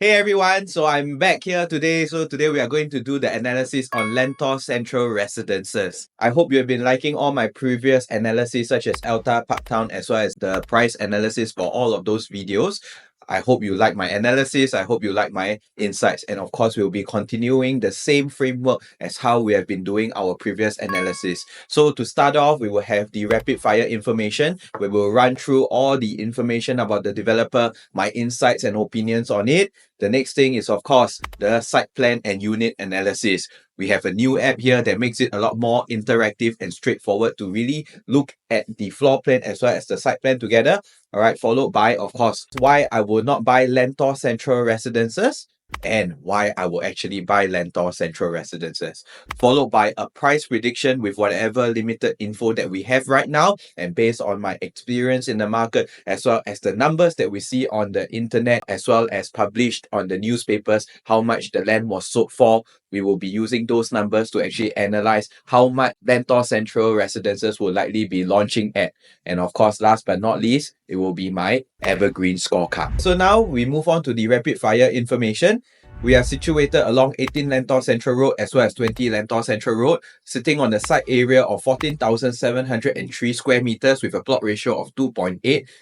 Hey everyone, so I'm back here today. So today we are going to do the analysis on Lentor Central Residences. I hope you have been liking all my previous analysis such as Alta, Parktown as well as the price analysis for all of those videos. I hope you like my analysis. I hope you like my insights. And of course, we'll be continuing the same framework as how we have been doing our previous analysis. So to start off, we will have the rapid fire information. We will run through all the information about the developer, my insights and opinions on it. The next thing is, of course, the site plan and unit analysis. We have a new app here that makes it a lot more interactive and straightforward to really look at the floor plan as well as the site plan together. All right, followed by, of course, why I will not buy Lentor Central Residences and why I will actually buy Lentor Central Residences. Followed by a price prediction with whatever limited info that we have right now and based on my experience in the market as well as the numbers that we see on the internet as well as published on the newspapers, how much the land was sold for. We will be using those numbers to actually analyze how much Lentor Central Residences will likely be launching at. And of course, last but not least, it will be my evergreen scorecard. So now we move on to the rapid fire information. We are situated along 18 Lentor Central Road as well as 20 Lentor Central Road, sitting on a site area of 14,703 square meters with a plot ratio of 2.8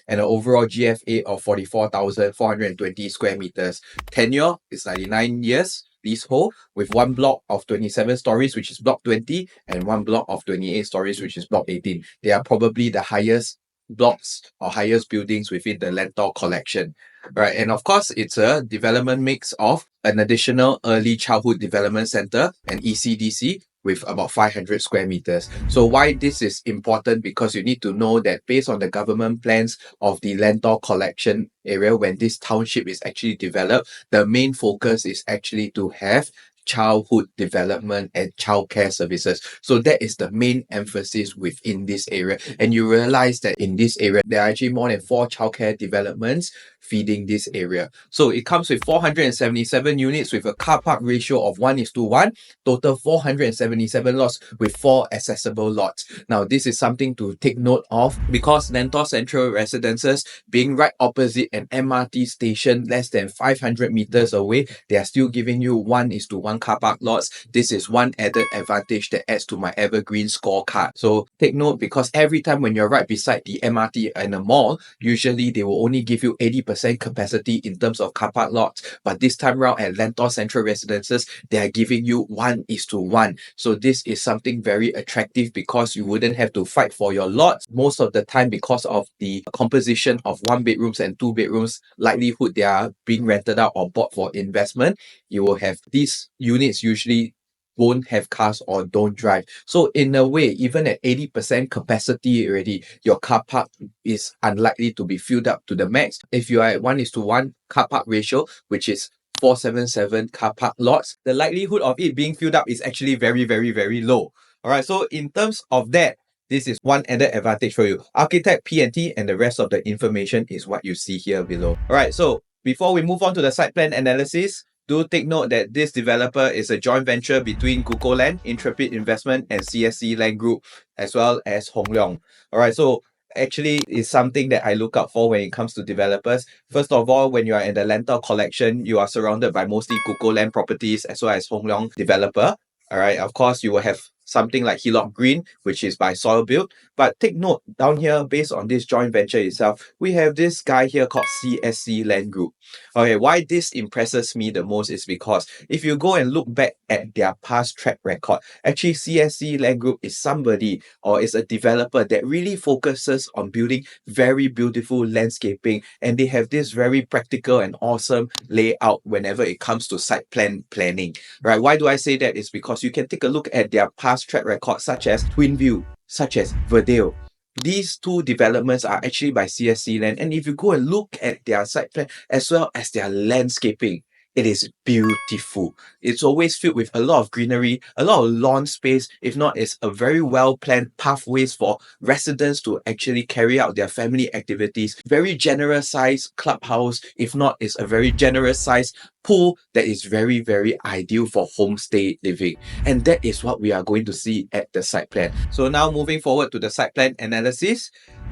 and an overall GFA of 44,420 square meters. Tenure is 99 years. Leasehold with one block of 27 stories, which is block 20, and one block of 28 stories, which is block 18. They are probably the highest blocks or highest buildings within the Lentor collection. Right, and of course, it's a development mix of an additional early childhood development center and ECDC with about 500 square meters. So why this is important? Because you need to know that based on the government plans of the Lentor collection area, when this township is actually developed, the main focus is actually to have childhood development and childcare services. So that is the main emphasis within this area. And you realize that in this area, there are actually more than 4 childcare developments feeding this area. So it comes with 477 units with a car park ratio of 1:1, total 477 lots with 4 accessible lots. Now, this is something to take note of because Lentor Central Residences being right opposite an MRT station less than 500 meters away, they are still giving you 1:1 car park lots. This is one added advantage that adds to my evergreen scorecard. So take note because every time when you're right beside the MRT and a mall, usually they will only give you 80% capacity in terms of car park lots. But this time around at Lentor Central Residences, they are giving you 1:1. So this is something very attractive because you wouldn't have to fight for your lots most of the time because of the composition of 1 bedrooms and 2 bedrooms, likelihood they are being rented out or bought for investment. You will have these units usually won't have cars or don't drive. So in a way, even at 80% capacity already, your car park is unlikely to be filled up to the max. If you are at 1:1 car park ratio, which is 477 car park lots, the likelihood of it being filled up is actually very, very, very low. All right, so in terms of that, this is one added advantage for you. Architect P&T and the rest of the information is what you see here below. All right, so before we move on to the site plan analysis, do take note that this developer is a joint venture between Kuko Land, Intrepid Investment, and CSC Land Group, as well as Hong Leong. All right, so actually it's something that I look out for when it comes to developers. First of all, when you are in the Lentor collection, you are surrounded by mostly Kuko Land properties as well as Hong Leong developer. All right, of course, you will have something like Hillock Green, which is by Soil Build. But take note, down here, based on this joint venture itself, we have this guy here called CSC Land Group. Okay, why this impresses me the most is because if you go and look back at their past track record, actually CSC Land Group is somebody or is a developer that really focuses on building very beautiful landscaping, and they have this very practical and awesome layout whenever it comes to site planning. Right? Why do I say that? Is because you can take a look at their past track record such as Twinview, such as Verdale. These 2 developments are actually by CSC Land, and if you go and look at their site plan as well as their landscaping, it is beautiful. It's always filled with a lot of greenery, a lot of lawn space. If not, it's a very well-planned pathways for residents to actually carry out their family activities. Very generous size clubhouse. If not, it's a very generous size pool that is very, very ideal for homestay living. And that is what we are going to see at the site plan. So now moving forward to the site plan analysis.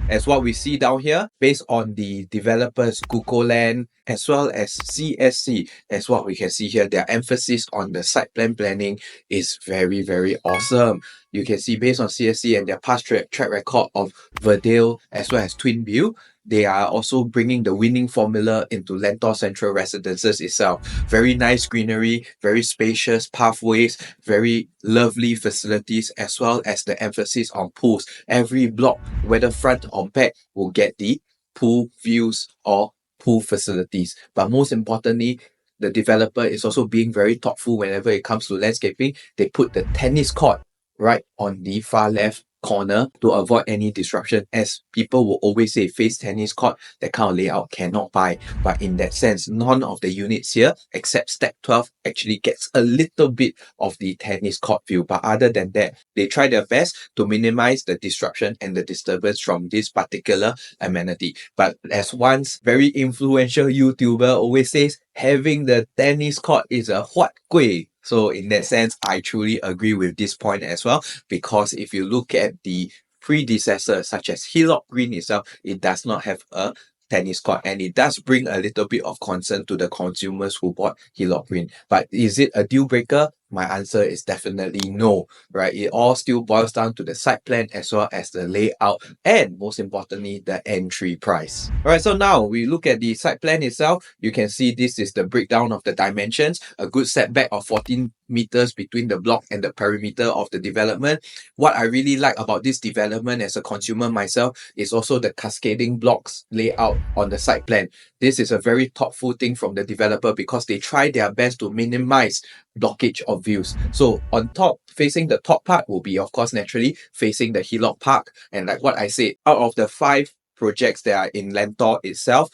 as what we see down here, based on the developers Kukoland as well as CSC, as what we can see here, their emphasis on the site plan planning is very, very awesome. You can see based on CSC and their past track record of Verdale as well as Twinview, they are also bringing the winning formula into Lentor Central Residences itself. Very nice greenery, very spacious pathways, very lovely facilities, as well as the emphasis on pools. Every block, whether front or back, will get the pool views or pool facilities. But most importantly, the developer is also being very thoughtful whenever it comes to landscaping. They put the tennis court right on the far left corner to avoid any disruption, as people will always say face tennis court, that kind of layout cannot buy. But in that sense, none of the units here except step 12 actually gets a little bit of the tennis court view. But other than that, they try their best to minimize the disruption and the disturbance from this particular amenity. But as once very influential YouTuber always says, having the tennis court is a huat kueh. So in that sense, I truly agree with this point as well, because if you look at the predecessor such as Hillock Green itself, it does not have a tennis court, and it does bring a little bit of concern to the consumers who bought Hillock Green. But is it a deal breaker? My answer is definitely no, right? It all still boils down to the site plan as well as the layout, and most importantly, the entry price. All right, so now we look at the site plan itself. You can see this is the breakdown of the dimensions, a good setback of 14 meters between the block and the perimeter of the development. What I really like about this development as a consumer myself is also the cascading blocks layout on the site plan. This is a very thoughtful thing from the developer because they try their best to minimize blockage of views. So on top, facing the top part will be, of course, naturally facing the Hillock Park. And like what I said, out of the 5 projects that are in Lentor itself,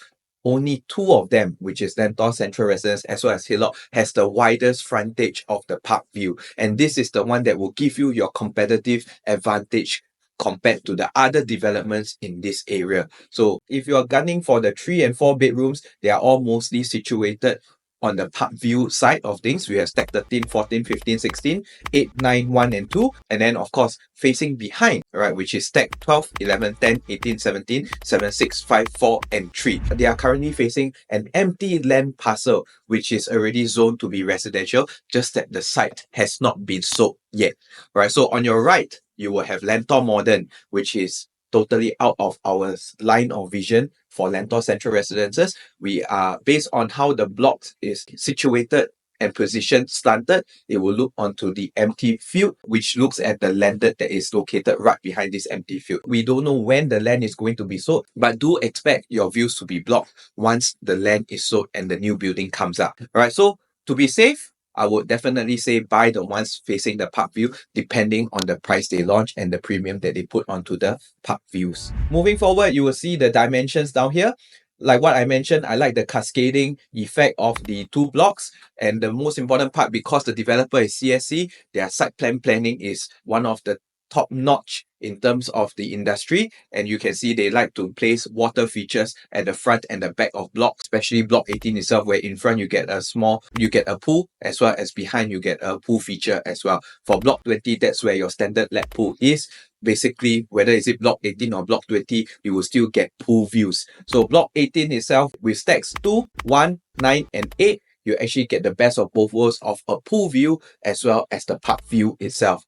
only 2 of them, which is Lentor Central Residence as well as Hillock, has the widest frontage of the park view. And this is the one that will give you your competitive advantage compared to the other developments in this area. So if you're gunning for the 3 and 4 bedrooms, they are all mostly situated on the park view side of things. We have stack 13, 14, 15, 16, 8, 9, 1 and 2. And then of course, facing behind, right, which is stack 12, 11, 10, 18, 17, 7, 6, 5, 4 and 3. They are currently facing an empty land parcel, which is already zoned to be residential, just that the site has not been sold yet. Right, so on your right, you will have Lentor Modern, which is totally out of our line of vision for Lentor Central Residences. We are based on how the block is situated and positioned slanted, it will look onto the empty field, which looks at the landed that is located right behind this empty field. We don't know when the land is going to be sold, but do expect your views to be blocked once the land is sold and the new building comes up. All right, so to be safe, I would definitely say buy the ones facing the park view, depending on the price they launch and the premium that they put onto the park views. Moving forward, you will see the dimensions down here. Like what I mentioned, I like the cascading effect of the 2 blocks. And the most important part, because the developer is CSC, their site plan planning is one of the top notch in terms of the industry, and you can see they like to place water features at the front and the back of blocks, especially block 18 itself, where in front you get a pool, as well as behind you get a pool feature as well. For block 20, that's where your standard lap pool is. Basically, whether is it block 18 or block 20, you will still get pool views. So block 18 itself, with stacks 2, 1, 9 and 8, you actually get the best of both worlds of a pool view as well as the park view itself.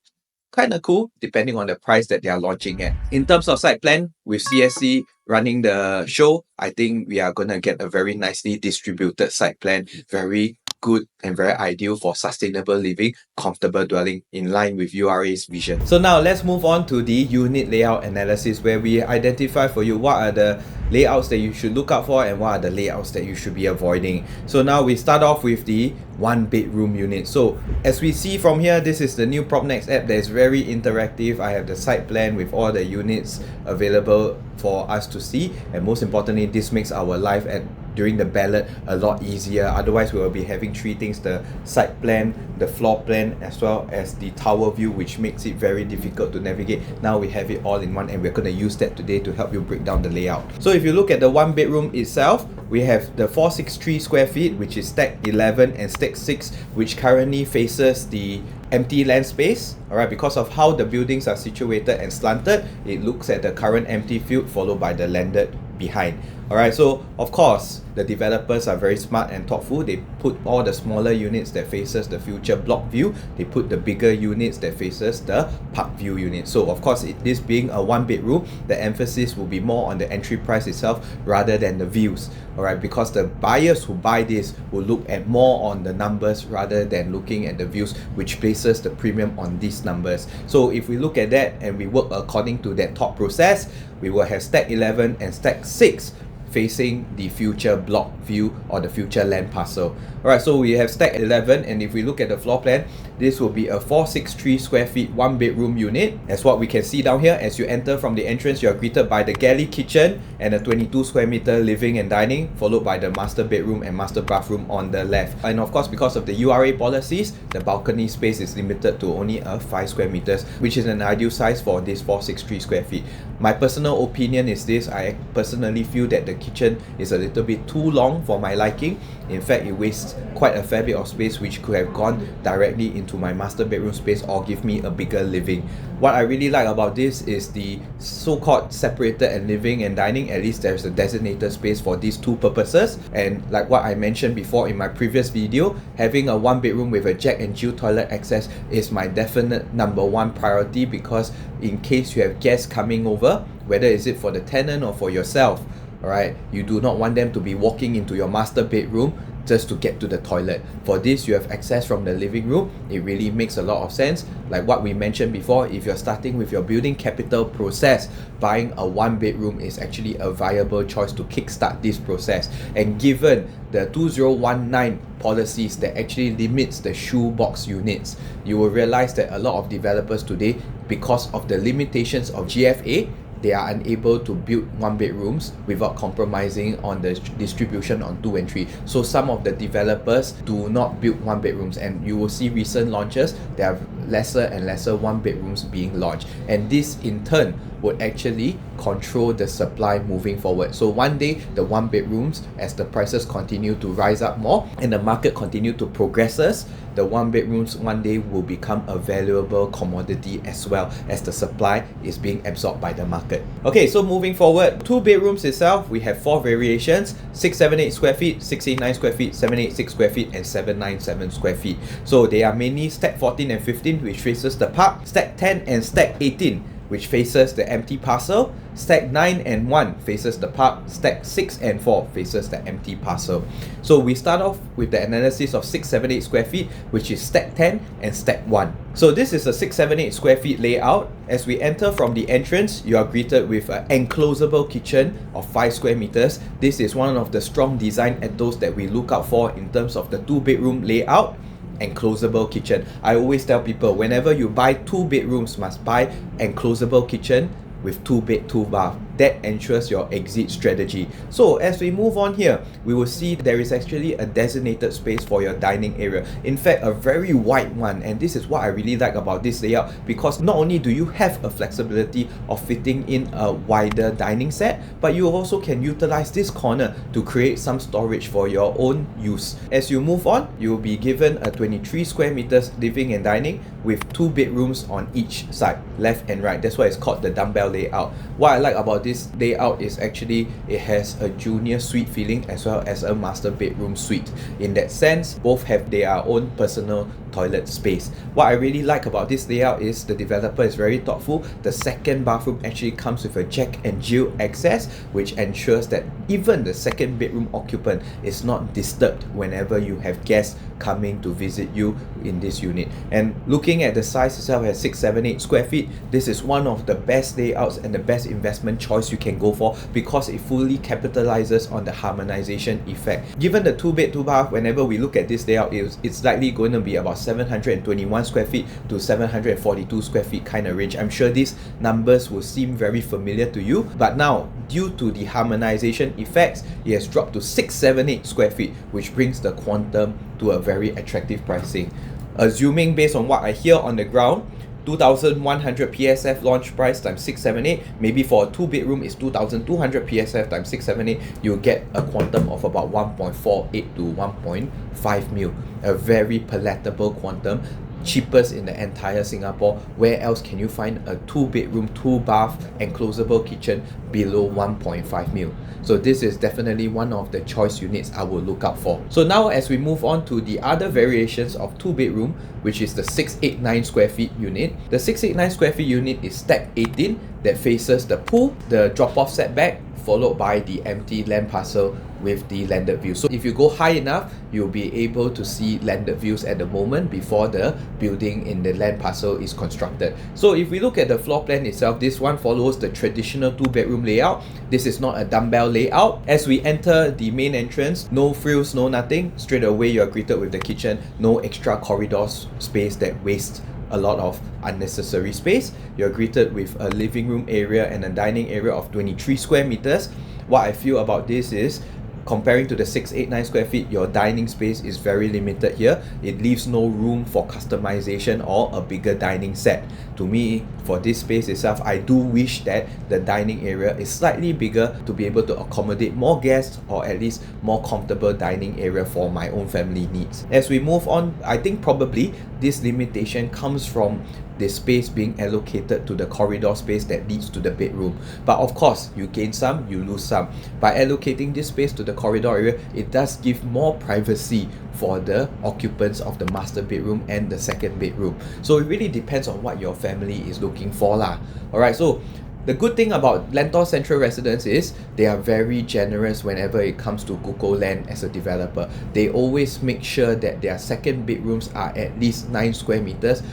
Kind of cool, depending on the price that they are launching at. In terms of site plan, with CSC running the show, I think we are going to get a very nicely distributed site plan. Very good and very ideal for sustainable living, comfortable dwelling, in line with URA's vision. So now let's move on to the unit layout analysis, where we identify for you what are the layouts that you should look out for and what are the layouts that you should be avoiding. So now we start off with the 1 bedroom unit. So as we see from here, this is the new PropNext app that is very interactive. I have the site plan with all the units available for us to see, and most importantly, this makes our life at during the ballot a lot easier. Otherwise, we will be having three things: the site plan, the floor plan, as well as the tower view, which makes it very difficult to navigate. Now we have it all in one, and we're going to use that today to help you break down the layout. So if you look at the one bedroom itself, we have the 463 square feet, which is stack 11 and stack 6, which currently faces the empty land space. Alright, because of how the buildings are situated and slanted, it looks at the current empty field followed by the landed behind. Alright, so of course the developers are very smart and thoughtful. They put all the smaller units that faces the future block view, they put the bigger units that faces the park view unit. So of course, this being a one bedroom, the emphasis will be more on the entry price itself rather than the views. Alright, because the buyers who buy this will look at more on the numbers rather than looking at the views, which places the premium on these numbers. So if we look at that and we work according to that thought process, we will have stack 11 and stack 6 facing the future block view or the future land parcel. Alright, so we have stack 11, and if we look at the floor plan, this will be a 463 square feet one bedroom unit. As what we can see down here, as you enter from the entrance, you are greeted by the galley kitchen and a 22 square meter living and dining, followed by the master bedroom and master bathroom on the left. And of course, because of the URA policies, the balcony space is limited to only 5 square meters, which is an ideal size for this 463 square feet. My personal opinion is this: I personally feel that the kitchen is a little bit too long for my liking. In fact, it wastes quite a fair bit of space, which could have gone directly into my master bedroom space or give me a bigger living. What I really like about this is the so-called separated and living and dining. At least there's a designated space for these two purposes. And like what I mentioned before in my previous video, having a one bedroom with a Jack and Jill toilet access is my definite number one priority, because in case you have guests coming over, whether is it for the tenant or for yourself, alright, you do not want them to be walking into your master bedroom just to get to the toilet. For this, you have access from the living room. It really makes a lot of sense. Like what we mentioned before, if you're starting with your building capital process, buying a one bedroom is actually a viable choice to kickstart this process. And given the 2019 policies that actually limits the shoebox units, you will realize that a lot of developers today, because of the limitations of GFA, they are unable to build one bedrooms without compromising on the distribution on 2 and 3. So some of the developers do not build one bedrooms, and you will see recent launches, there are lesser and lesser one bedrooms being launched, and this in turn would actually control the supply moving forward. So one day the one bedrooms, as the prices continue to rise up more and the market continue to progresses, the one bedrooms one day will become a valuable commodity as well, as the supply is being absorbed by the market. Okay, so moving forward, two bedrooms itself, we have 4 variations: 678 square feet, 689 square feet, 786 square feet, and 797 square feet. So they are mainly stack 14 and 15, which faces the park, stack 10 and stack 18, which faces the empty parcel, stack 9 and 1 faces the park, stack 6 and 4 faces the empty parcel. So we start off with the analysis of 678 square feet, which is stack 10 and stack 1. So this is a 678 square feet layout. As we enter from the entrance, you are greeted with an enclosable kitchen of 5 square meters. This is one of the strong design ethos that we look out for in terms of the 2-bedroom layout. Enclosable kitchen. I always tell people, whenever you buy 2 bedrooms, must buy enclosable kitchen with 2 bed, 2 bath. That ensures your exit strategy. So as we move on here, we will see there is actually a designated space for your dining area. In fact, a very wide one, and this is what I really like about this layout, because not only do you have a flexibility of fitting in a wider dining set, but you also can utilize this corner to create some storage for your own use. As you move on, you will be given a 23 square meters living and dining with 2 bedrooms on each side, left and right. That's why it's called the dumbbell layout. What I like about this layout is actually it has a junior suite feeling as well as a master bedroom suite. In that sense, both have their own personal toilet space. What I really like about this layout is the developer is very thoughtful. The second bathroom actually comes with a Jack and Jill access, which ensures that even the second bedroom occupant is not disturbed whenever you have guests coming to visit you in this unit. And looking at the size itself at 678 square feet, this is one of the best layouts and the best investment choice you can go for, because it fully capitalizes on the harmonization effect. Given the 2 bed 2 bath, whenever we look at this layout, it's likely going to be about 721 square feet to 742 square feet kind of range. I'm sure these numbers will seem very familiar to you, but now due to the harmonization effects, it has dropped to 678 square feet, which brings the quantum to a very attractive pricing. Assuming based on what I hear on the ground, 2,100 PSF launch price times 678, maybe for a 2-bedroom is 2,200 PSF times 678, you'll get a quantum of about 1.48 to 1.5 mil. A very palatable quantum, cheapest in the entire Singapore. Where else can you find a 2-bedroom, 2-bath enclosable kitchen below 1.5 mil? So this is definitely one of the choice units I will look out for. So now as we move on to the other variations of 2-bedroom, which is the 689 square feet unit. The 689 square feet unit is stack 18 that faces the pool, the drop-off setback, followed by the empty land parcel with the landed view. So if you go high enough, you'll be able to see landed views at the moment before the building in the land parcel is constructed. So if we look at the floor plan itself, this one follows the traditional 2-bedroom layout. This is not a dumbbell layout. As we enter the main entrance, no frills, no nothing. Straight away you're greeted with the kitchen, no extra corridor space that wastes a lot of unnecessary space. You're greeted with a living room area and a dining area of 23 square meters. What I feel about this is, comparing to the 689 square feet, your dining space is very limited here. It leaves no room for customization or a bigger dining set. To me, for this space itself, I do wish that the dining area is slightly bigger to be able to accommodate more guests, or at least more comfortable dining area for my own family needs. As we move on, I think probably this limitation comes from the space being allocated to the corridor space that leads to the bedroom. But of course, you gain some, you lose some. By allocating this space to the corridor area, it does give more privacy for the occupants of the master bedroom and the second bedroom. So it really depends on what your family is looking for lah. Alright, so the good thing about Lentor Central Residences is they are very generous whenever it comes to Kuko Land as a developer. They always make sure that their second bedrooms are at least 9 square meters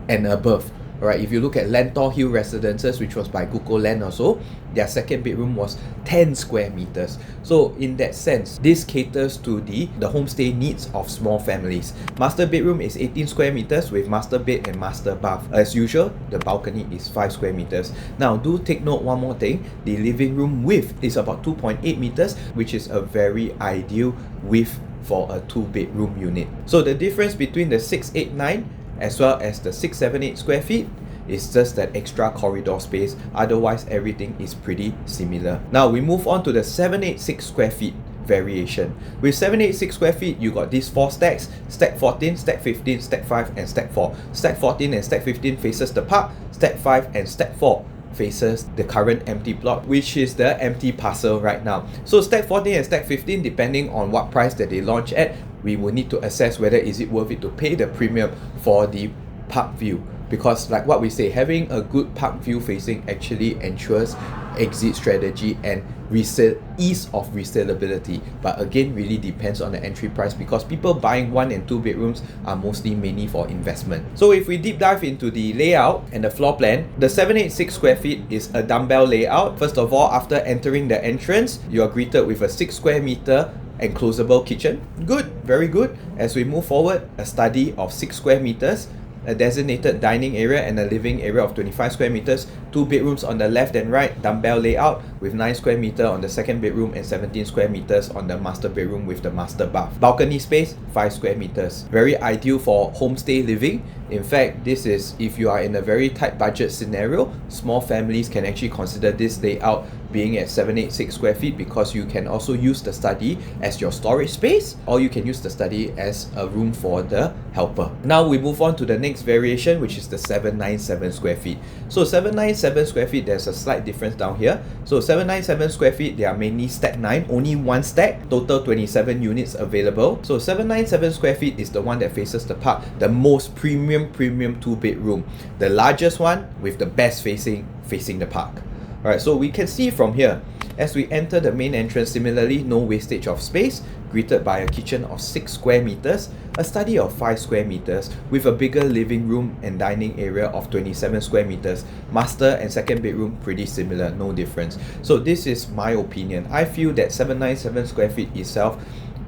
and above. Alright, if you look at Lentor Hill Residences, which was by Kuko Land also, their second bedroom was 10 square meters. So in that sense, this caters to the homestay needs of small families. Master bedroom is 18 square meters with master bed and master bath. As usual, the balcony is 5 square meters. Now do take note one more thing, the living room width is about 2.8 meters, which is a very ideal width for a 2-bedroom unit. So the difference between the 689 as well as the 678 square feet is just that extra corridor space. Otherwise, everything is pretty similar. Now we move on to the 786 square feet variation. With 786 square feet, you got these 4 stacks: stack 14, stack 15, stack 5 and stack 4. Stack 14 and stack 15 faces the park. Stack 5 and stack 4 faces the current empty plot, which is the empty parcel right now. So stack 14 and stack 15, depending on what price that they launch at, we will need to assess whether is it worth it to pay the premium for the park view. Because like what we say, having a good park view facing actually ensures exit strategy and ease of resaleability. But again, really depends on the entry price, because people buying 1 and 2 bedrooms are mostly mainly for investment. So if we deep dive into the layout and the floor plan, the 786 square feet is a dumbbell layout. First of all, after entering the entrance, you are greeted with a 6 square meter enclosable kitchen. Good, very good. As we move forward, a study of 6 square meters, a designated dining area and a living area of 25 square meters, 2 bedrooms on the left and right, dumbbell layout with 9 square meter on the second bedroom and 17 square meters on the master bedroom with the master bath. Balcony space, 5 square meters. Very ideal for homestay living. In fact, this is if you are in a very tight budget scenario, small families can actually consider this layout being at 786 square feet, because you can also use the study as your storage space, or you can use the study as a room for the helper. Now we move on to the next variation, which is the 797 square feet. So 797 square feet, there's a slight difference down here. So 797 square feet, they are mainly stack 9, only 1 stack, total 27 units available. So 797 square feet is the one that faces the park, the most premium 2-bedroom, the largest one with the best facing the park. Alright, so we can see from here, as we enter the main entrance, similarly, no wastage of space, greeted by a kitchen of 6 square meters, a study of 5 square meters, with a bigger living room and dining area of 27 square meters. Master and second bedroom, pretty similar, no difference. So this is my opinion. I feel that 797 square feet itself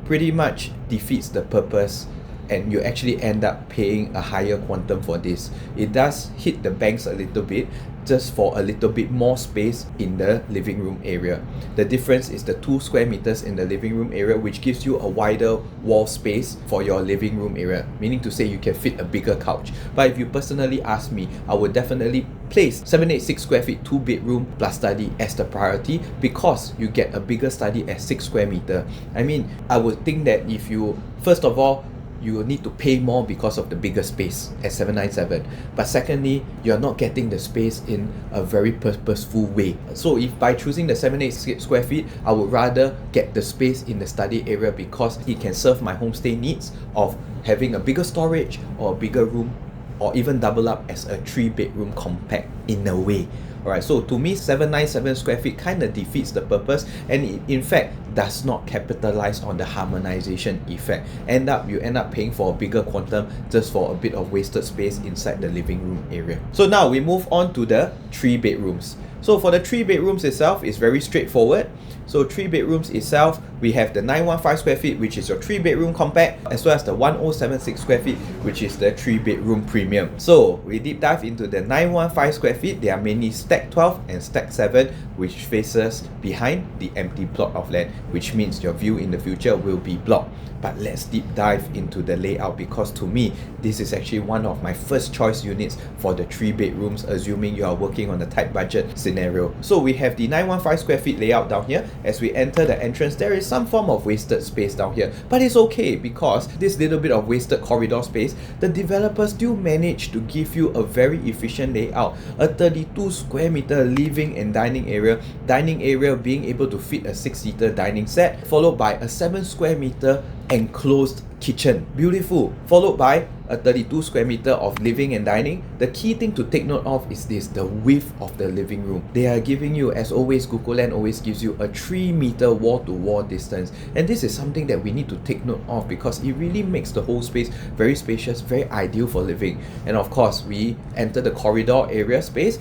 pretty much defeats the purpose and you actually end up paying a higher quantum for this. It does hit the banks a little bit, just for a little bit more space in the living room area. The difference is the 2 square meters in the living room area, which gives you a wider wall space for your living room area, meaning to say you can fit a bigger couch. But if you personally ask me, I would definitely place 786 square feet 2 bedroom plus study as the priority, because you get a bigger study at 6 square meter. I mean, I would think that if you, first of all, you will need to pay more because of the bigger space at 797. But secondly, you're not getting the space in a very purposeful way. So if by choosing the 786 square feet, I would rather get the space in the study area because it can serve my homestay needs of having a bigger storage or a bigger room, or even double up as a 3 bedroom compact in a way. Alright, so to me, 797 square feet kind of defeats the purpose, and it, in fact, does not capitalize on the harmonization effect. You end up paying for a bigger quantum just for a bit of wasted space inside the living room area. So now we move on to the 3 bedrooms. So for the 3 bedrooms itself, it's very straightforward. So 3 bedrooms itself, we have the 915 square feet, which is your 3 bedroom compact, as well as the 1076 square feet, which is the 3 bedroom premium. So we deep dive into the 915 square feet. They are mainly stack 12 and stack 7, which faces behind the empty plot of land, which means your view in the future will be blocked. But let's deep dive into the layout, because to me, this is actually one of my first choice units for the 3 bedrooms, assuming you are working on a tight budget scenario. So we have the 915 square feet layout down here. As we enter the entrance, there is some form of wasted space down here, but it's okay, because this little bit of wasted corridor space, the developers still managed to give you a very efficient layout. A 32 square meter living and dining area being able to fit a 6-seater dining set, followed by a 7 square meter enclosed kitchen. Beautiful. Followed by a 32 square meter of living and dining. The key thing to take note of is this, the width of the living room. They are giving you, as always, Google Land always gives you a 3 meter wall to wall distance, and this is something that we need to take note of, because it really makes the whole space very spacious, very ideal for living. And of course, we enter the corridor area space,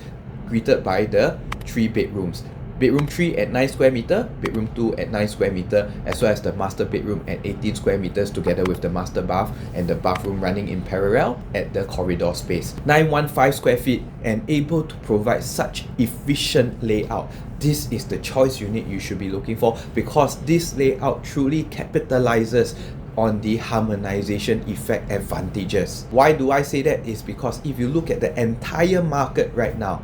greeted by the 3 bedrooms. Bedroom 3 at 9 square meter, bedroom 2 at 9 square meter, as well as the master bedroom at 18 square meters, together with the master bath and the bathroom running in parallel at the corridor space. 915 square feet, and able to provide such efficient layout. This is the choice unit you should be looking for, because this layout truly capitalizes on the harmonization effect advantages. Why do I say that? Is because if you look at the entire market right now,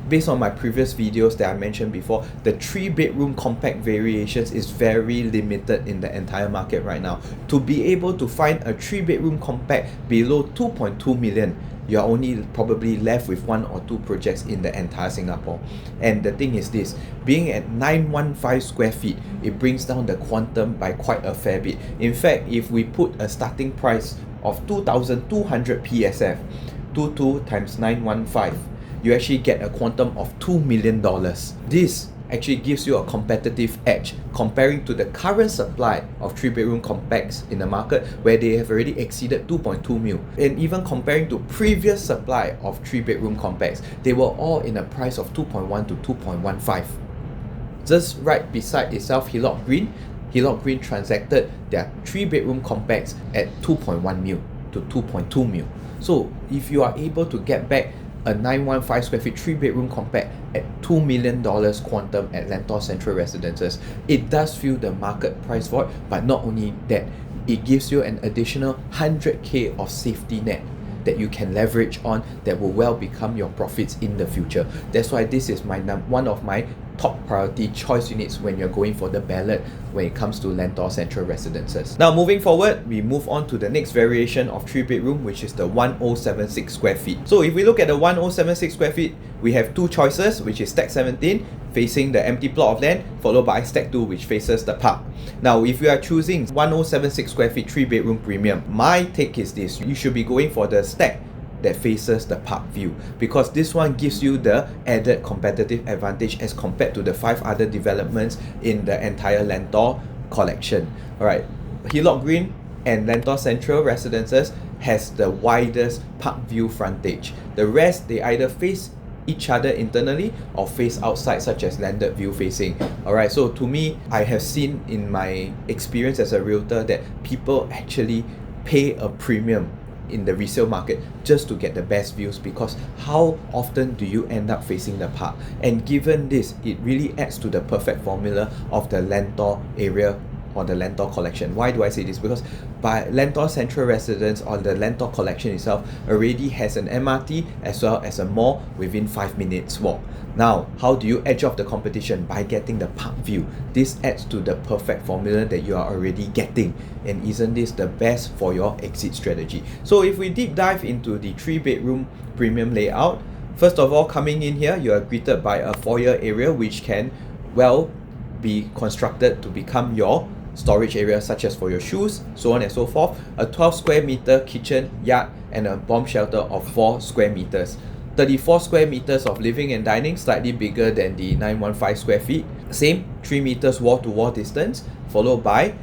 based on my previous videos that I mentioned before, the 3 bedroom compact variations is very limited in the entire market right now. To be able to find a 3 bedroom compact below 2.2 million, you're only probably left with 1 or 2 projects in the entire Singapore. And the thing is this, being at 915 square feet, it brings down the quantum by quite a fair bit. In fact, if we put a starting price of 2,200 PSF, 22 times 915, you actually get a quantum of $2 million. This actually gives you a competitive edge comparing to the current supply of 3 bedroom compacts in the market, where they have already exceeded 2.2 mil. And even comparing to previous supply of 3 bedroom compacts, they were all in a price of 2.1 to 2.15. Just right beside itself, Hillock Green transacted their 3 bedroom compacts at 2.1 mil to 2.2 mil. So if you are able to get back a 915 square feet 3 bedroom compact at $2 million quantum at Lentor Central Residences, it does fill the market price void. But not only that, it gives you an additional 100k of safety net that you can leverage on, that will well become your profits in the future. That's why this is one of my top priority choice units when you're going for the ballot when it comes to Lentor Central Residences. Now moving forward, we move on to the next variation of 3 bedroom, which is the 1076 square feet. So if we look at the 1076 square feet, we have 2 choices, which is stack 17 facing the empty plot of land, followed by stack 2 which faces the park. Now if you are choosing 1076 square feet 3 bedroom premium, my take is this: you should be going for the stack that faces the park view, because this one gives you the added competitive advantage as compared to the 5 other developments in the entire Lentor collection. Alright, Hillock Green and Lentor Central Residences has the widest park view frontage. The rest, they either face each other internally or face outside, such as landed view facing. Alright, so to me, I have seen in my experience as a realtor that people actually pay a premium in the resale market just to get the best views, because how often do you end up facing the park? And given this, it really adds to the perfect formula of the Lentor area or the Lentor collection. Why do I say this? Because by Lentor Central Residence or the Lentor collection itself already has an MRT as well as a mall within 5 minutes walk. Now, how do you edge off the competition? By getting the park view. This adds to the perfect formula that you are already getting. And isn't this the best for your exit strategy? So if we deep dive into the 3-bedroom premium layout, first of all, coming in here, you are greeted by a foyer area which can well be constructed to become your storage area, such as for your shoes, so on and so forth. A 12 square meter kitchen, yard, and a bomb shelter of 4 square meters. 34 square meters of living and dining, slightly bigger than the 915 square feet. Same 3 meters wall to wall distance, followed by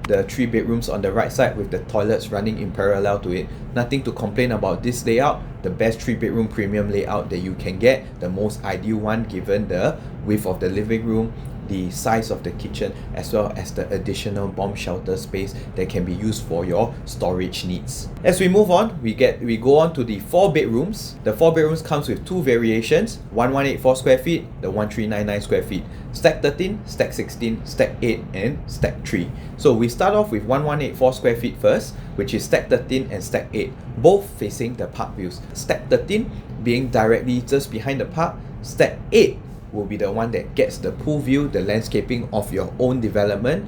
the 3 bedrooms on the right side with the toilets running in parallel to it. Nothing to complain about this layout. The best 3-bedroom premium layout that you can get, the most ideal one given the width of the living room, the size of the kitchen, as well as the additional bomb shelter space that can be used for your storage needs. As we move on, we go on to the 4 bedrooms. The 4 bedrooms comes with 2 variations, 1184 square feet, the 1399 square feet. Stack 13, stack 16, stack 8, and stack 3. So we start off with 1184 square feet first, which is stack 13 and stack 8, both facing the park views. Stack 13 being directly just behind the park, stack 8 will be the one that gets the pool view, the landscaping of your own development,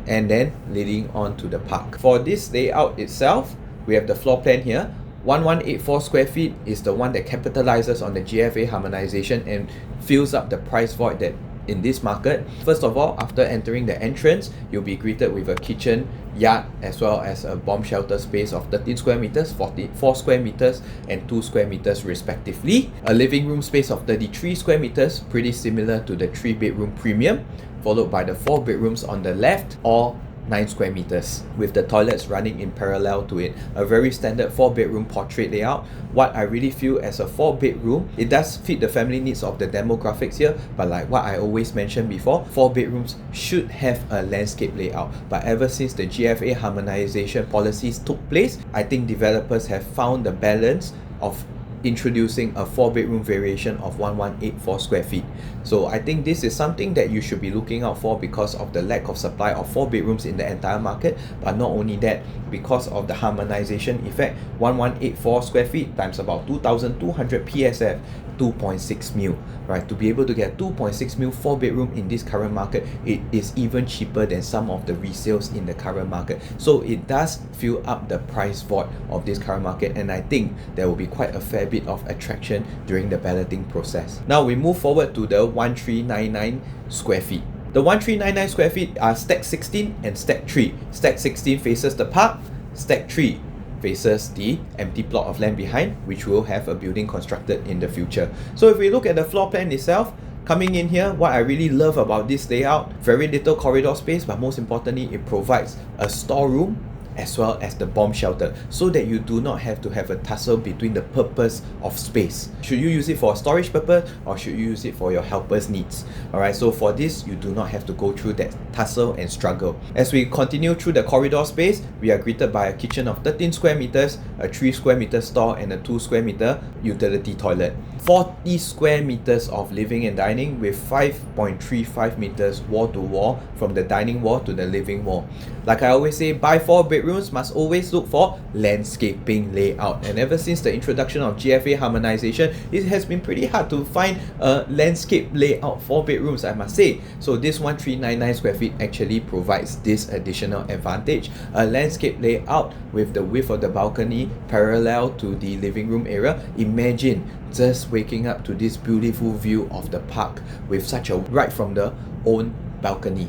and then leading on to the park. For this layout itself, we have the floor plan here. 1184 square feet is the one that capitalizes on the GFA harmonization and fills up the price void that in this market. First of all, after entering the entrance, you'll be greeted with a kitchen, yard, as well as a bomb shelter space of 13 square meters, 44 square meters, and 2 square meters respectively. A living room space of 33 square meters, pretty similar to the 3-bedroom premium, followed by the 4 bedrooms on the left, or 9 square meters, with the toilets running in parallel to it. A very standard 4-bedroom portrait layout. What I really feel as a 4-bedroom, it does fit the family needs of the demographics here, but like what I always mentioned before, 4 bedrooms should have a landscape layout. But ever since the GFA harmonization policies took place, I think developers have found the balance of introducing a 4-bedroom variation of 1184 square feet. So I think this is something that you should be looking out for because of the lack of supply of 4 bedrooms in the entire market. But not only that, because of the harmonization effect, 1184 square feet times about 2200 PSF, 2.6 mil, right? To be able to get 2.6 mil 4-bedroom in this current market, it is even cheaper than some of the resales in the current market. So it does fill up the price void of this current market, and I think there will be quite a fair bit of attraction during the balloting process. Now we move forward to the 1399 square feet. The 1399 square feet are stack 16 and stack 3. Stack 16 faces the park, stack 3 faces the empty plot of land behind, which will have a building constructed in the future. So if we look at the floor plan itself, coming in here, what I really love about this layout, very little corridor space, but most importantly, it provides a storeroom as well as the bomb shelter, so that you do not have to have a tussle between the purpose of space. Should you use it for a storage purpose, or should you use it for your helpers' needs? Alright, so for this, you do not have to go through that tussle and struggle. As we continue through the corridor space, we are greeted by a kitchen of 13 square meters, a 3 square meter store, and a 2 square meter utility toilet. 40 square meters of living and dining with 5.35 meters wall to wall from the dining wall to the living wall. Like I always say, buy 4 bedrooms must always look for landscaping layout. And ever since the introduction of GFA harmonization, it has been pretty hard to find a landscape layout 4 bedrooms, I must say. So this 1399 square feet actually provides this additional advantage. A landscape layout with the width of the balcony parallel to the living room area. Imagine just waking up to this beautiful view of the park with such a right from the own balcony.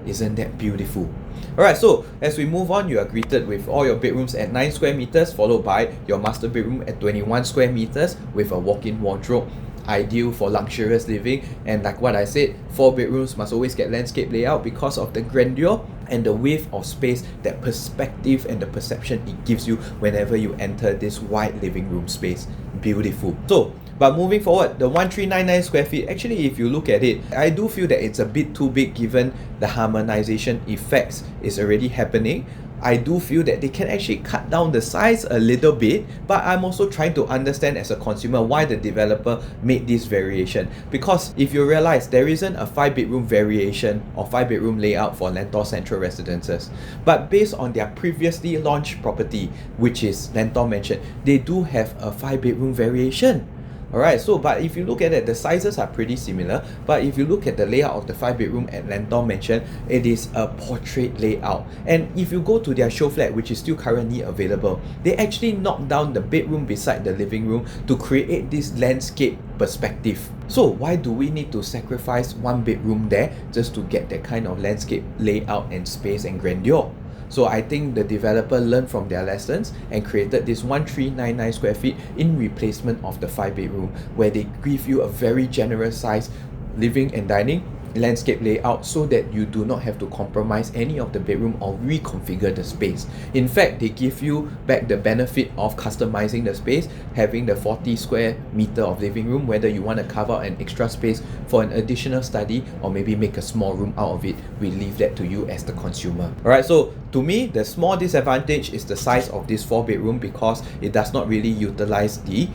Isn't that beautiful? Alright, so as we move on, you are greeted with all your bedrooms at 9 square meters, followed by your master bedroom at 21 square meters with a walk-in wardrobe. Ideal for luxurious living, and like what I said, 4 bedrooms must always get landscape layout because of the grandeur and the width of space, that perspective and the perception it gives you whenever you enter this wide living room space. Beautiful. So, but moving forward, the 1399 square feet, actually if you look at it, I do feel that it's a bit too big given the harmonization effects is already happening. I do feel that they can actually cut down the size a little bit, but I'm also trying to understand as a consumer why the developer made this variation. Because if you realize there isn't a 5-bedroom variation or 5-bedroom layout for Lentor Central Residences, but based on their previously launched property, which is Lentor Mansion, they do have a 5-bedroom variation. Alright, so but if you look at it, the sizes are pretty similar, but if you look at the layout of the 5-bedroom at Lentor Mansion, it is a portrait layout. And if you go to their show flat, which is still currently available, they actually knocked down the bedroom beside the living room to create this landscape perspective. So why do we need to sacrifice 1 bedroom there just to get that kind of landscape layout and space and grandeur? So I think the developer learned from their lessons and created this 1399 square feet in replacement of the 5-bedroom, where they give you a very generous size living and dining landscape layout so that you do not have to compromise any of the bedroom or reconfigure the space. In fact, they give you back the benefit of customizing the space, having the 40 square meter of living room, whether you want to carve out an extra space for an additional study or maybe make a small room out of it. We leave that to you as the consumer. Alright, so to me, the small disadvantage is the size of this 4-bedroom because it does not really utilize the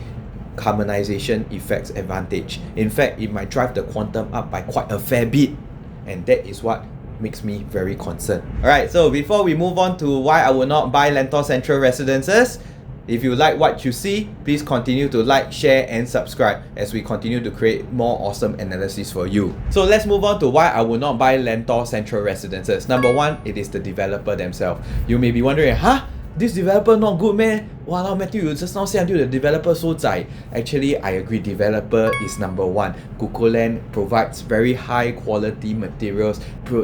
carbonization effects advantage. In fact, it might drive the quantum up by quite a fair bit, and that is what makes me very concerned. Alright, so before we move on to why I will not buy Lentor Central Residences, if you like what you see, please continue to like, share and subscribe as we continue to create more awesome analysis for you. So let's move on to why I will not buy Lentor Central Residences. Number one, it is the developer themselves. You may be wondering, this developer not good man? Wow, Matthew, you just now say until the developer so zai. Actually, I agree, developer is number one. Gukoland provides very high quality materials,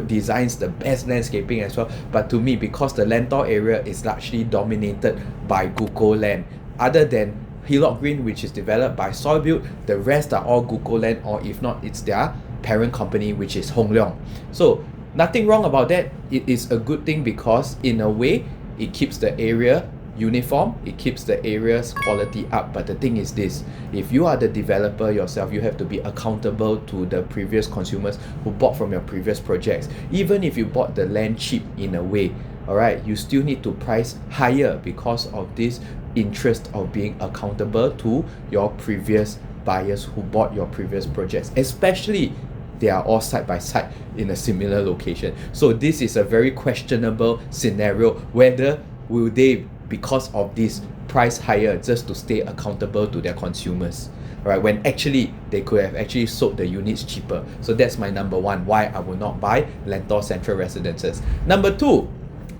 designs the best landscaping as well. But to me, because the Lentor area is largely dominated by Gukoland, other than Hillock Green, which is developed by Soilbuild, the rest are all Gukoland, or if not, it's their parent company, which is Hong Leong. So nothing wrong about that. It is a good thing because in a way, it keeps the area uniform, it keeps the area's quality up. But the thing is this, if you are the developer yourself, you have to be accountable to the previous consumers who bought from your previous projects. Even if you bought the land cheap in a way, alright, you still need to price higher because of this interest of being accountable to your previous buyers who bought your previous projects, especially they are all side by side in a similar location. So this is a very questionable scenario, whether will they, because of this, price higher just to stay accountable to their consumers, right? When actually they could have actually sold the units cheaper. So that's my number one, why I will not buy Lentor Central Residences. Number two,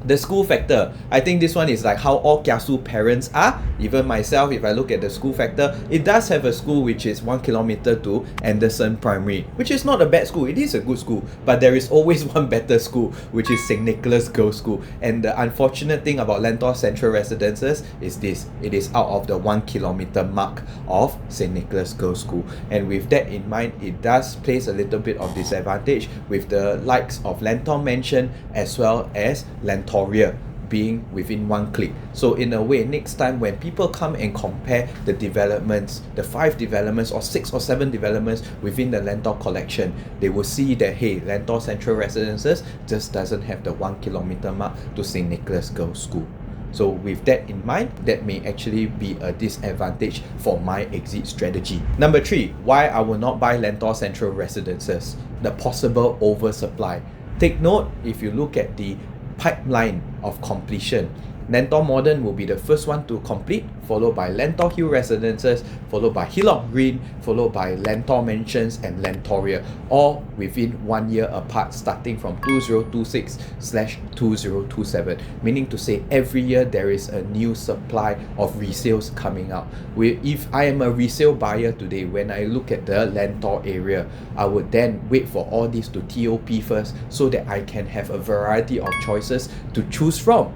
the school factor. I think this one is like how all kiasu parents are. Even myself, if I look at the school factor, it does have a school which is 1 kilometer to Anderson Primary, which is not a bad school. It is a good school, but there is always one better school, which is St. Nicholas Girls' School. And the unfortunate thing about Lentor Central Residences is this: it is out of the 1 kilometer mark of St. Nicholas Girls' School. And with that in mind, it does place a little bit of disadvantage with the likes of Lentor Mansion as well as Lentor being within 1 click. So in a way, next time when people come and compare the developments, the 5 developments or 6 or 7 developments within the Lentor collection, they will see that, hey, Lentor Central Residences just doesn't have the 1 kilometer mark to St. Nicholas Girls' School. So with that in mind, that may actually be a disadvantage for my exit strategy. Number 3, why I will not buy Lentor Central Residences: the possible oversupply. Take note, if you look at the pipeline of completion, Lentor Modern will be the first one to complete, followed by Lentor Hill Residences, followed by Hillock Green, followed by Lentor Mansions and Lentoria, all within 1 year apart, starting from 2026/2027. Meaning to say, every year there is a new supply of resales coming out. If I am a resale buyer today, when I look at the Lentor area, I would then wait for all these to TOP first so that I can have a variety of choices to choose from.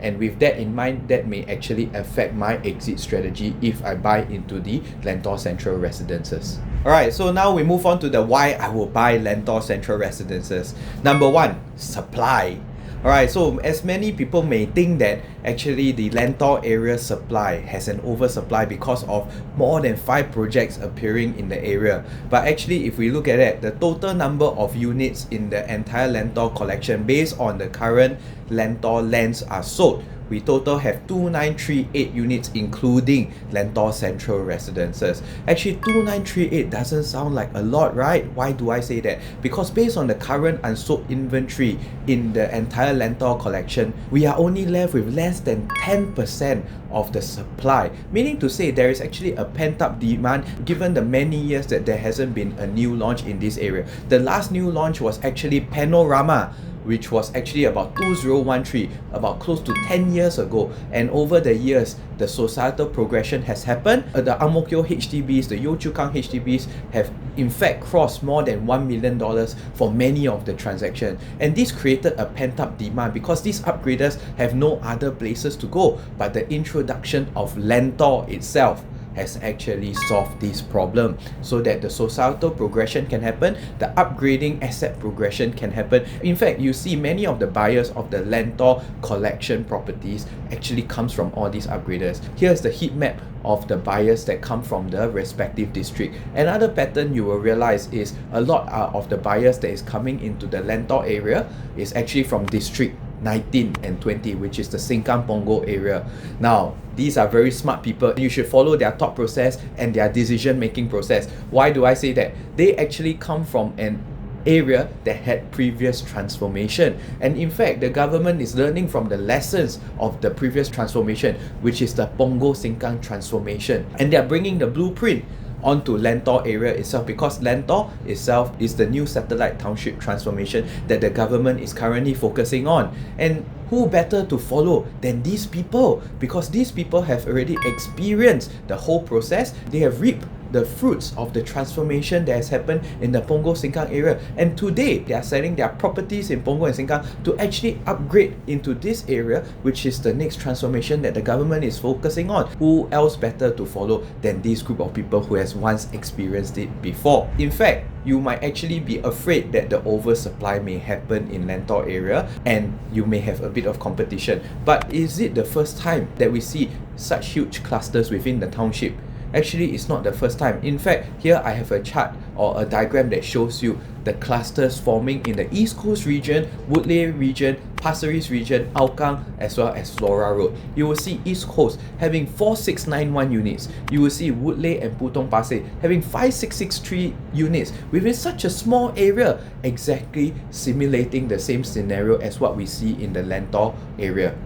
And with that in mind, that may actually affect my exit strategy if I buy into the Lentor Central Residences. Alright, so now we move on to the why I will buy Lentor Central Residences. Number 1, supply. Alright, so as many people may think that actually the Lentor area supply has an oversupply because of more than 5 projects appearing in the area. But actually, if we look at it, the total number of units in the entire Lentor collection based on the current Lentor lands are sold, we total have 2938 units including Lentor Central Residences. Actually, 2938 doesn't sound like a lot, right? Why do I say that? Because based on the current unsold inventory in the entire Lentor collection, we are only left with less than 10% of the supply, meaning to say there is actually a pent-up demand given the many years that there hasn't been a new launch in this area. The last new launch was actually Panorama, which was actually about 2013, about close to 10 years ago. And over the years, the societal progression has happened. The Ang Mo Kio HDBs, the Yio Chu Kang HDBs have in fact crossed more than $1 million for many of the transactions. And this created a pent-up demand because these upgraders have no other places to go. But the introduction of Lentor itself has actually solved this problem so that the societal progression can happen, the upgrading asset progression can happen. In fact, you see many of the buyers of the Lentor collection properties actually comes from all these upgraders. Here's the heat map of the buyers that come from the respective district. Another pattern you will realize is a lot of the buyers that is coming into the Lentor area is actually from district 19 and 20, which is the Sengkang Punggol area. Now, these are very smart people. You should follow their thought process and their decision making process. Why do I say that? They actually come from an area that had previous transformation, and in fact the government is learning from the lessons of the previous transformation, which is the Punggol Sengkang transformation, and they are bringing the blueprint onto Lentor area itself, because Lentor itself is the new satellite township transformation that the government is currently focusing on. And who better to follow than these people? Because these people have already experienced the whole process. They have reaped the fruits of the transformation that has happened in the Punggol Sengkang area, and today they are selling their properties in Punggol and Sengkang to actually upgrade into this area, which is the next transformation that the government is focusing on. Who else better to follow than this group of people who has once experienced it before? In fact, you might actually be afraid that the oversupply may happen in Lentor area and you may have a bit of competition. But is it the first time that we see such huge clusters within the township? Actually, it's not the first time. In fact, here I have a chart or a diagram that shows you the clusters forming in the East Coast region, Woodleigh region, Pasir Ris region, Hougang, as well as Flora Road. You will see East Coast having 4691 units. You will see Woodleigh and Putong Pasir having 5663 units within such a small area, exactly simulating the same scenario as what we see in the Lentor area.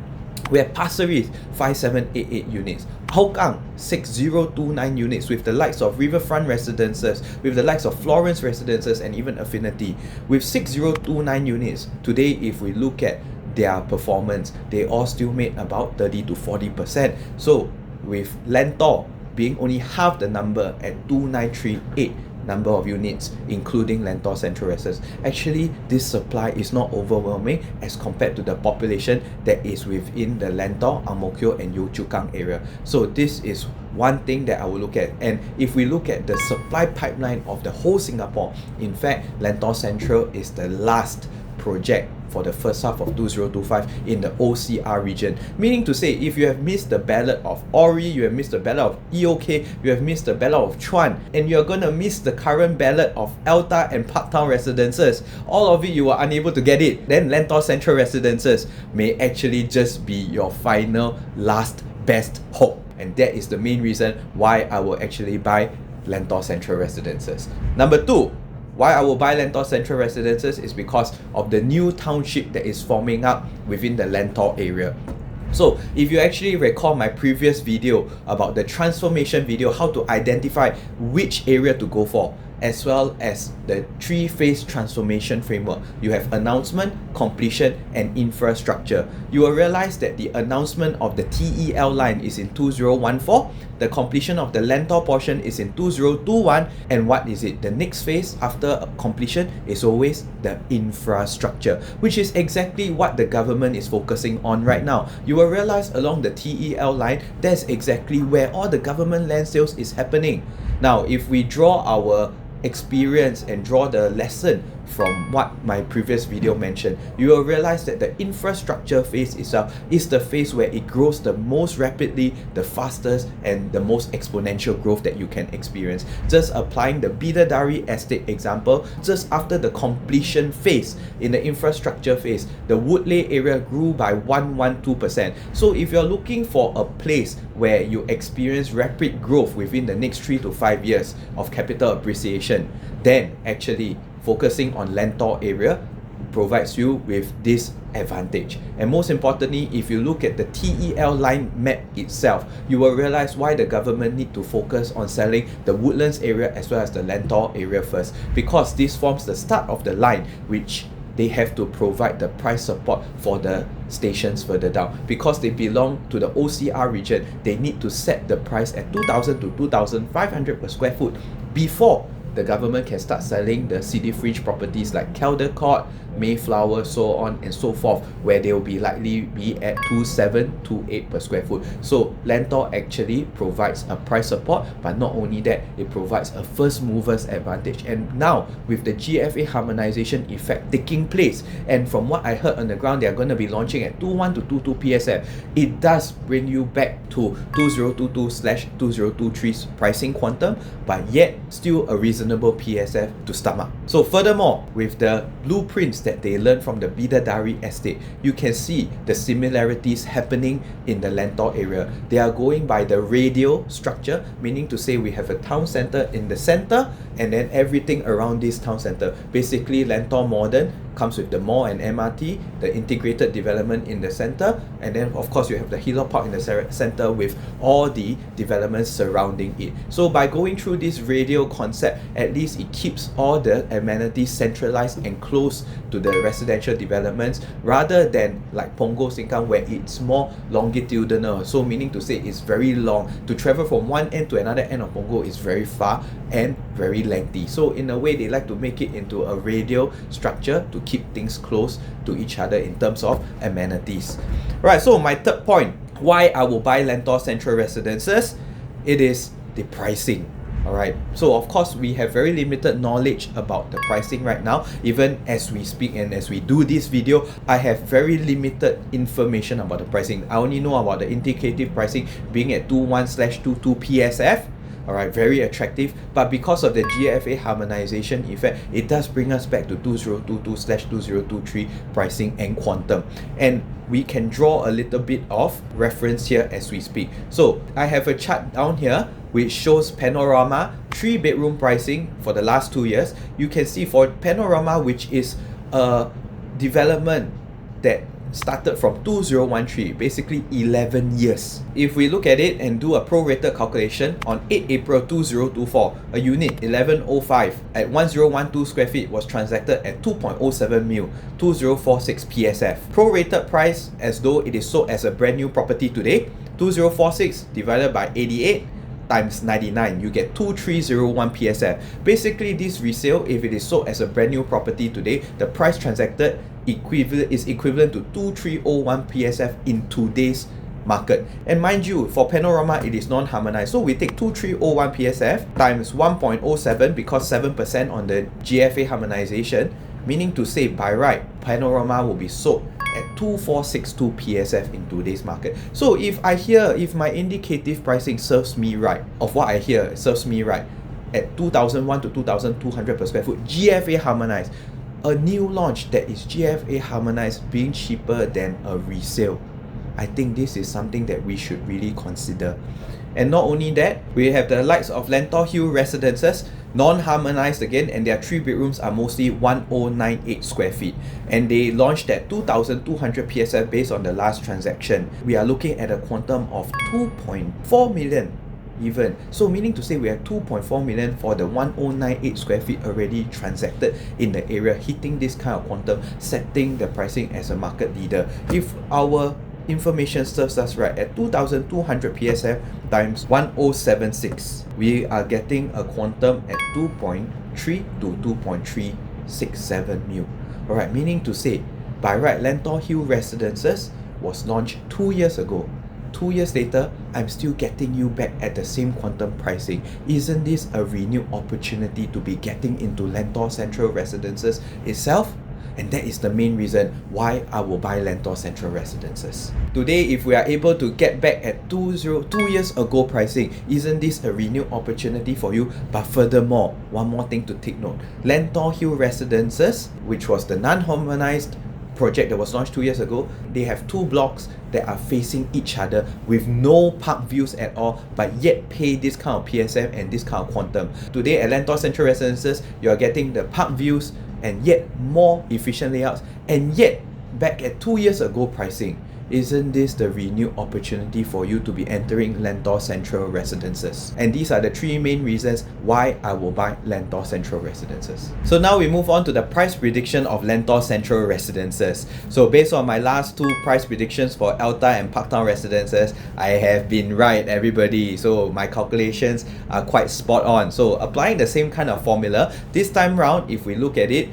We have Pasir Ris 5788 units, Hougang 6029 units with the likes of Riverfront Residences, with the likes of Florence Residences and even Affinity. With 6029 units, today if we look at their performance, they all still made about 30 to 40%. So with Lentor being only half the number at 2938 number of units, including Lentor Central Residences, actually this supply is not overwhelming as compared to the population that is within the Lentor, Ang Mo Kio and Yio Chu Kang area. So this is one thing that I will look at. And if we look at the supply pipeline of the whole Singapore, in fact, Lentor Central is the last project for the first half of 2025 in the OCR region. Meaning to say, if you have missed the ballot of Ori, you have missed the ballot of EOK, you have missed the ballot of Chuan, and you're going to miss the current ballot of Alta and Parktown Residences, all of it you are unable to get it, then Lentor Central Residences may actually just be your final last best hope. And that is the main reason why I will actually buy Lentor Central Residences. Number 2, why I will buy Lentor Central Residences is because of the new township that is forming up within the Lentor area. So if you actually recall my previous video about the transformation video, how to identify which area to go for, as well as the 3-phase transformation framework. You have announcement, completion, and infrastructure. You will realize that the announcement of the TEL line is in 2014, the completion of the Lentor portion is in 2021, and what is it? The next phase after completion is always the infrastructure, which is exactly what the government is focusing on right now. You will realize along the TEL line, that's exactly where all the government land sales is happening. Now, if we draw our experience and draw the lesson from what my previous video mentioned, you will realize that the infrastructure phase itself is the phase where it grows the most rapidly, the fastest, and the most exponential growth that you can experience. Just applying the Bidadari estate example, just after the completion phase in the infrastructure phase, the Woodleigh area grew by 112%. So if you're looking for a place where you experience rapid growth within the next 3 to 5 years of capital appreciation, then actually focusing on Lentor area provides you with this advantage. And most importantly, if you look at the TEL line map itself, you will realize why the government need to focus on selling the Woodlands area as well as the Lentor area first, because this forms the start of the line which they have to provide the price support for the stations further down. Because they belong to the OCR region, they need to set the price at 2,000 to 2,500 per square foot before the government can start selling the city fringe properties like Caldecott, Mayflower, so on and so forth, where they will be likely be at 2,728 per square foot. So Lentor actually provides a price support, but not only that, it provides a first movers advantage. And now with the GFA harmonization effect taking place, and from what I heard on the ground, they are going to be launching at 21 to 22 PSF, it does bring you back to 2022/2023's pricing quantum, but yet still a reasonable PSF to stomach. So furthermore, with the blueprints that they learned from the Bidadari estate, you can see the similarities happening in the Lentor area. They are going by the radial structure, meaning to say we have a town center in the center and then everything around this town center. Basically, Lentor Modern comes with the mall and MRT, the integrated development in the center, and then of course you have the Hilo Park in the center with all the developments surrounding it. So by going through this radial concept, at least it keeps all the amenities centralized and close to the residential developments, rather than like Punggol Sengkang where it's more longitudinal. So meaning to say it's very long. To travel from one end to another end of Punggol is very far and very lengthy. So in a way, they like to make it into a radial structure to keep things close to each other in terms of amenities. Right, so my third point, why I will buy Lentor Central Residences, it is the pricing. Alright, so of course we have very limited knowledge about the pricing right now. Even as we speak and as we do this video, I have very limited information about the pricing. I only know about the indicative pricing being at 21/22 PSF. Alright, very attractive, but because of the GFA harmonization effect, it does bring us back to 2022/2023 pricing and quantum. And we can draw a little bit of reference here as we speak. So I have a chart down here which shows Panorama 3-bedroom pricing for the last 2 years. You can see for Panorama, which is a development that started from 2013, basically 11 years. If we look at it and do a prorated calculation, on 8 April 2024, a unit 1105 at 1012 square feet was transacted at 2.07 mil, 2046 PSF. Prorated price as though it is sold as a brand new property today, 2046 divided by 88 times 99, you get 2301 PSF. Basically, this resale, if it is sold as a brand new property today, the price transacted is equivalent to 2301 PSF in today's market. And mind you, for Panorama, it is non-harmonized. So we take 2301 PSF times 1.07 because 7% on the GFA harmonization, meaning to say by right, Panorama will be sold at 2462 PSF in today's market. So if my indicative pricing serves me right, of what I hear serves me right, at 2001 to 2200 per square foot, GFA harmonized, a new launch that is GFA harmonized being cheaper than a resale, I think this is something that we should really consider. And not only that, we have the likes of Lentor Hill Residences, non-harmonized again, and their 3 bedrooms are mostly 1098 square feet. And they launched at 2,200 PSF based on the last transaction. We are looking at a quantum of 2.4 million even. So meaning to say we have 2.4 million for the 1098 square feet already transacted in the area, hitting this kind of quantum, setting the pricing as a market leader. If our information serves us right, at 2,200 PSF times 1076, we are getting a quantum at 2.3 to 2.367 mil. Alright, meaning to say, by right, Lentor Hill Residences was launched 2 years ago. 2 years later, I'm still getting you back at the same quantum pricing. Isn't this a renewed opportunity to be getting into Lentor Central Residences itself? And that is the main reason why I will buy Lentor Central Residences. Today, if we are able to get back at 2 years ago pricing, isn't this a renewed opportunity for you? But furthermore, one more thing to take note. Lentor Hill Residences, which was the non-harmonized project that was launched 2 years ago, they have 2 blocks that are facing each other with no park views at all, but yet pay this kind of PSF and this kind of quantum. Today at Lentor Central Residences, you are getting the park views and yet more efficient layouts, and yet back at 2 years ago pricing. Isn't this the renewed opportunity for you to be entering Lentor Central Residences? And these are the 3 main reasons why I will buy Lentor Central Residences. So now we move on to the price prediction of Lentor Central Residences. So based on my last 2 price predictions for Alta and Parktown Residences, I have been right, everybody. So my calculations are quite spot on. So applying the same kind of formula, this time round, if we look at it,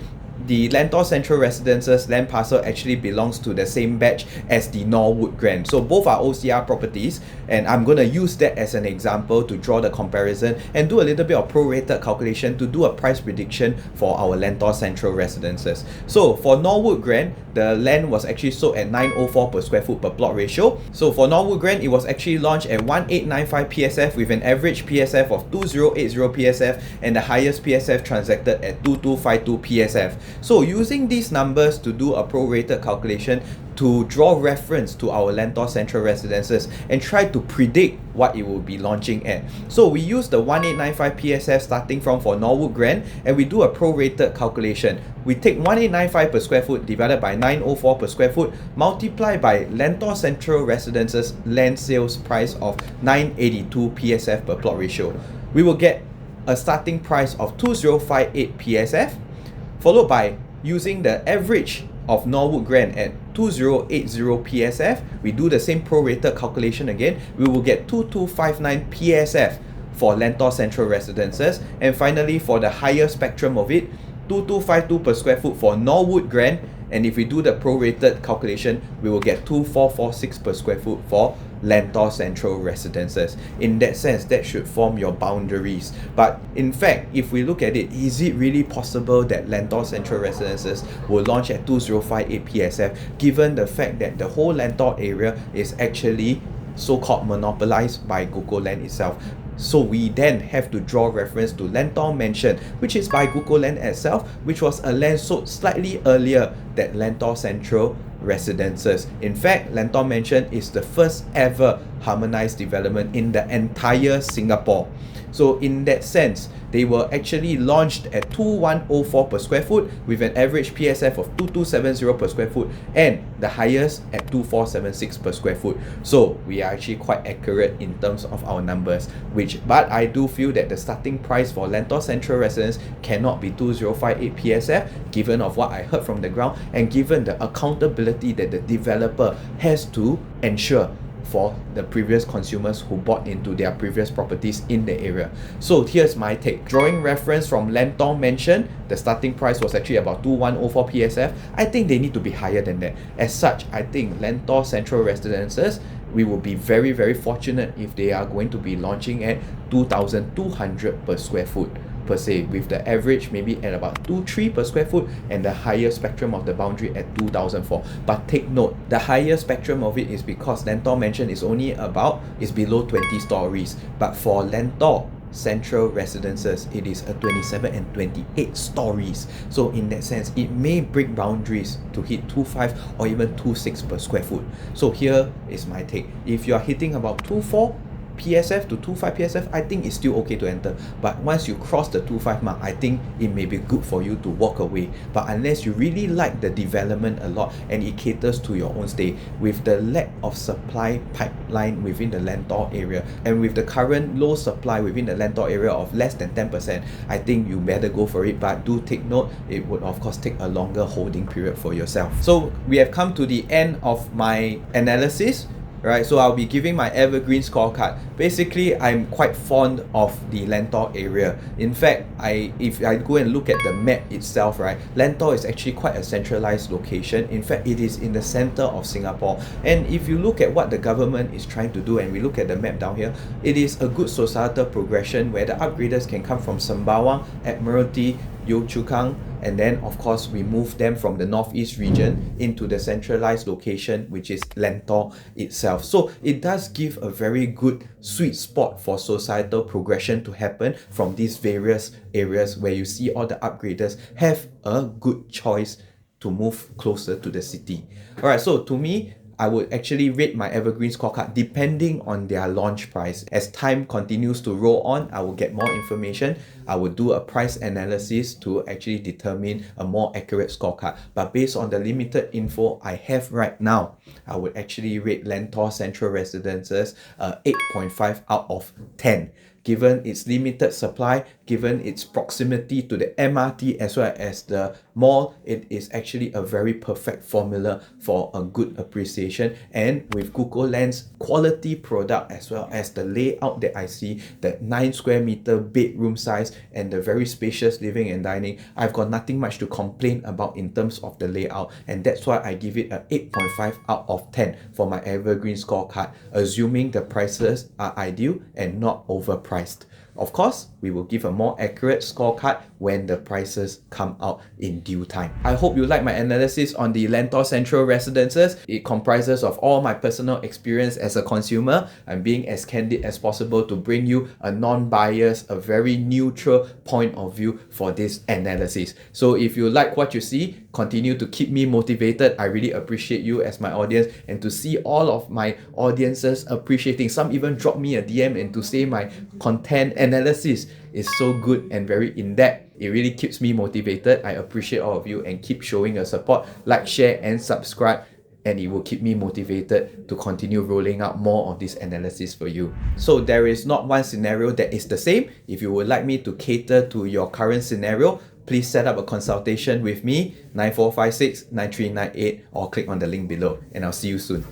the Lentor Central Residences land parcel actually belongs to the same batch as the Norwood Grand. So both are OCR properties, and I'm going to use that as an example to draw the comparison and do a little bit of prorated calculation to do a price prediction for our Lentor Central Residences. So for Norwood Grand, the land was actually sold at 904 per square foot per plot ratio. So for Norwood Grand, it was actually launched at 1895 PSF with an average PSF of 2080 PSF and the highest PSF transacted at 2252 PSF. So using these numbers to do a prorated calculation to draw reference to our Lentor Central Residences and try to predict what it will be launching at. So we use the 1895 PSF starting from for Norwood Grand, and we do a prorated calculation. We take 1895 per square foot divided by 904 per square foot, multiply by Lentor Central Residences land sales price of 982 PSF per plot ratio. We will get a starting price of 2058 PSF, followed by using the average of Norwood Grand at 2080 PSF. We do the same prorated calculation again. We will get 2259 PSF for Lentor Central Residences. And finally, for the higher spectrum of it, 2252 per square foot for Norwood Grand. And if we do the prorated calculation, we will get 2446 per square foot for Lentor Central Residences. In that sense, that should form your boundaries. But in fact, if we look at it, is it really possible that Lentor Central Residences will launch at 2058 PSF, given the fact that the whole Lentor area is actually so-called monopolized by GoCo Land itself? So we then have to draw reference to Lentor Mansion, which is by GoCo Land itself, which was a land sold slightly earlier than Lentor Central Residences. In fact, Lentor Mansion is the first ever harmonized development in the entire Singapore. So in that sense, they were actually launched at 2104 per square foot with an average PSF of 2270 per square foot and the highest at 2476 per square foot. So we are actually quite accurate in terms of our numbers, but I do feel that the starting price for Lentor Central Residence cannot be 2058 PSF, given of what I heard from the ground and given the accountability that the developer has to ensure for the previous consumers who bought into their previous properties in the area. So here's my take. Drawing reference from Lentor Mansion, the starting price was actually about 2104 PSF. I think they need to be higher than that. As such, I think Lentor Central Residences, we will be very, very fortunate if they are going to be launching at 2200 per square foot per se, with the average maybe at about 23 per square foot and the higher spectrum of the boundary at 2004. But take note, the higher spectrum of it is because Lentor Mansion is below 20 stories, but for Lentor Central Residences, it is a 27 and 28 stories. So in that sense, it may break boundaries to hit 25 or even 26 per square foot. So here is my take. If you are hitting about 24 PSF to 25 PSF, I think it's still okay to enter. But once you cross the 25 mark, I think it may be good for you to walk away. But unless you really like the development a lot and it caters to your own stay, with the lack of supply pipeline within the Lentor area and with the current low supply within the Lentor area of less than 10%, I think you better go for it. But do take note, it would of course take a longer holding period for yourself. So we have come to the end of my analysis. right? So I'll be giving my evergreen scorecard. Basically, I'm quite fond of the Lentor area. In fact, if I go and look at the map itself, right, Lentor is actually quite a centralized location. In fact, it is in the center of Singapore. And if you look at what the government is trying to do, and we look at the map down here, it is a good societal progression where the upgraders can come from Sembawang, Admiralty, Yio Chu Kang, and then of course we move them from the northeast region into the centralized location, which is Lentor itself. So it does give a very good sweet spot for societal progression to happen from these various areas where you see all the upgraders have a good choice to move closer to the city. Alright, so to me, I would actually rate my evergreen scorecard depending on their launch price. As time continues to roll on, I will get more information. I will do a price analysis to actually determine a more accurate scorecard. But based on the limited info I have right now, I would actually rate Lentor Central Residences 8.5 out of 10. Given its limited supply, given its proximity to the MRT as well as the mall, it is actually a very perfect formula for a good appreciation. And with Google Lens quality product as well as the layout that I see, the 9 square meter bedroom size and the very spacious living and dining, I've got nothing much to complain about in terms of the layout, and that's why I give it an 8.5 out of 10 for my evergreen scorecard, assuming the prices are ideal and not overpriced. Of course, we will give a more accurate scorecard when the prices come out in due time. I hope you like my analysis on the Lentor Central Residences. It comprises of all my personal experience as a consumer. I'm being as candid as possible to bring you a non-biased, a very neutral point of view for this analysis. So if you like what you see, continue to keep me motivated. I really appreciate you as my audience, and to see all of my audiences appreciating. Some even drop me a DM and to say my content analysis is so good and very in-depth. It really keeps me motivated. I appreciate all of you, and keep showing your support. Like, share and subscribe, and it will keep me motivated to continue rolling out more of this analysis for you. So there is not one scenario that is the same. If you would like me to cater to your current scenario, please set up a consultation with me, 9456-9398, or click on the link below, and I'll see you soon.